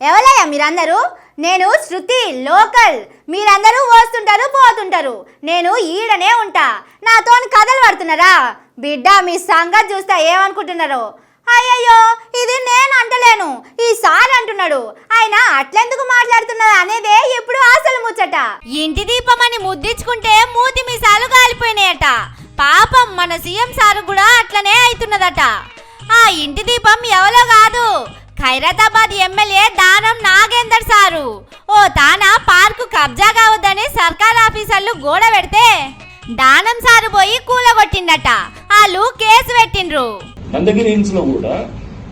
ఎవరయ్యా మీరందరూ? నేను శృతి, లోకల్. మీరందరూ వస్తుంటారు పోతుంటారు, నేను ఈడనే ఉంటా. నాతోని కథలు పడుతున్నారా? బిడ్డ మీ సంగతి చూస్తా ఏమనుకుంటున్నారో. అయ్యయ్యో, ఇది నేను అంటలేను, ఈ సార్ అంటున్నాడు. ఆయన అట్లెందుకు మాట్లాడుతున్నారు అనేదే ఇప్పుడు అసలు ముచ్చట. ఇంటి దీపమని ముద్దించుకుంటే మూతి మీసాలు కాలిపోయినాయట. పాపం మన సీఎం సారు కూడా అట్లనే అవుతున్నదట. ఆ ఇంటి దీపం ఎవరో కాదు, ఖైరతాబాద్ ఎమ్మెల్యే దానం నాగేందర్ సారు. ఓ తానా పార్కు కబ్జా కావద్దని సర్కార్ ఆఫీసర్లు గోడ పెడితే దానం సారు పోయి కూలగొట్టిండట. వాళ్ళు కేసు పెట్టిండ్రు. నందగిరి హిల్స్ లో కూడా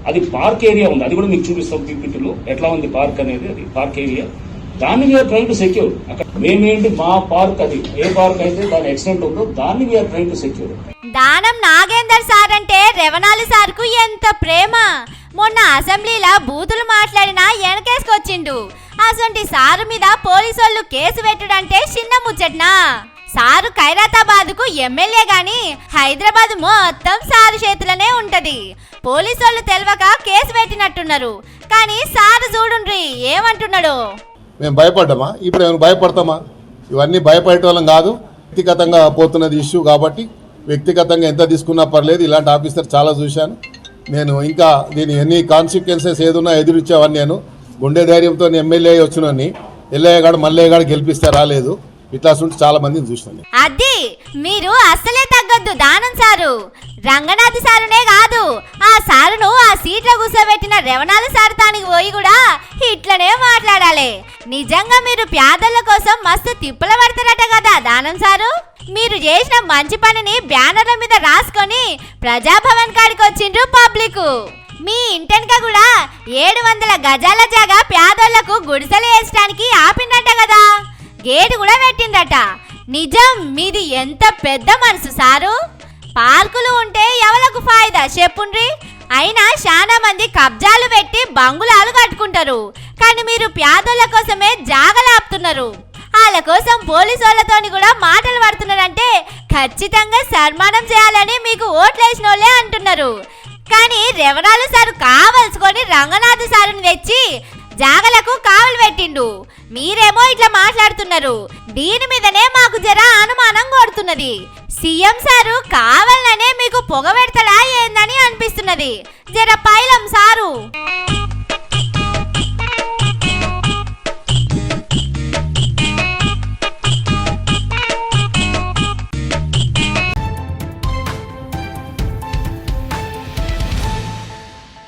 అది పార్క్ ఏరియా ఉంది, అది కూడా మీకు చూపిస్తాం పీపీటీలో ఎట్లా ఉంది పార్క్ అనేది. అది పార్క్ ఏరియా, దాన్ని వీఆర్ ట్రైన్ టు సెక్యూర్. అక్కడ మేమేంటి మా పార్క్, అది ఏ పార్క్ అయితే దాని ఎక్స్టెంట్ ఉందో దాన్ని we are train to secure. Danam Nagender sir అంటే రెవనాలి సార్కు ఎంత ప్రేమ. మొన్న అసెంబ్లీలో బూతులు మాట్లాడినా వెనకేసుకొచ్చిండు. అసొంటి సారు మీద పోలీసోళ్ళు కేసు పెట్టుడంటే చిన్న ముచ్చట్నా? సారు ఖైరతాబాద్ కు ఎమ్మెల్యే గాని హైదరాబాద్ మొత్తం సారు చేతులనే ఉంటది. పోలీసోళ్ళు తెలవక కేసు పెట్టినట్టున్నారు. కానీ సారు చూడుండ్రి ఏమంటున్నాడు. మేము భయపడ్డామా? ఇప్పుడు ఏమైనా భయపడతామా? ఇవన్నీ భయపడే వాళ్ళం కాదు. వ్యక్తిగతంగా పోతున్నది ఇష్యూ కాబట్టి వ్యక్తిగతంగా ఎంత తీసుకున్నా పర్లేదు. ఇలాంటి ఆఫీసర్ చాలా చూశాను నేను. ఇంకా దీని ఎన్ని కాన్సిక్వెన్సెస్ ఏదున్నా ఎదురిచ్చేవాడిని నేను. గుండె ధైర్యంతో ఎమ్మెల్యే వచ్చినని ఎల్లయ్యగాడు మల్లయ్యగాడు గెలిపిస్తే రాలేదు. ఇట్లా చాలా మందిని చూసాను. అది మీరు అస్సలే తగ్గొద్దు. దానం సారు రంగనాథ్ సారునే కాదు, ఆ సారును ఆ సీట్లో కూర్చోబెట్టిన రెవనాలు సారు తానికి పోయి కూడా ఇట్లనే మాట్లాడాలి. నిజంగా మీరు పేదల కోసం మస్తు తిప్పల పడతారట కదా దానం సారు. మీరు చేసిన మంచి పనిని బ్యానర్ల మీద రాసుకొని ప్రజాభవన్ కాడికి వచ్చిండ్రు పబ్లిక్. మీ ఇంటెనక కూడా 700 గజాల జాగా పేదోళ్లకు గుడిసెలు వేయడానికి ఆపిండట కదా, గేటు కూడా పెట్టిందట. నిజం, మీది ఎంత పెద్ద మనసు సారు. పార్కులు ఉంటే ఎవలకు ఫాయిదా చెప్పుండ్రి. అయినా చాలా మంది కబ్జాలు పెట్టి బంగుళాలు కట్టుకుంటారు, కానీ మీరు పేదోళ్ళ కోసమే జాగలాపుతున్నారు. వాళ్ళ కోసం పోలీసు వాళ్ళతోని కూడా మాటలు పడుతున్నారంటే ఖచ్చితంగా సన్మానం చేయాలని మీకు ఓట్లేసిన వాళ్ళే అంటున్నారు. కానీ రెవరాలు సారు కావలసుకొని రంగనాథ్ సారుని తెచ్చి జాగలకు కావలు పెట్టిండు. మీరేమో ఇట్లా మాట్లాడుతున్నారు. దీని మీదనే మాకు జర అనుమానం కొడుతున్నది. సీఎం సారు కావాలనే మీకు పొగ పెడతాడా ఏందని అనిపిస్తున్నది. జర పైలం సారు.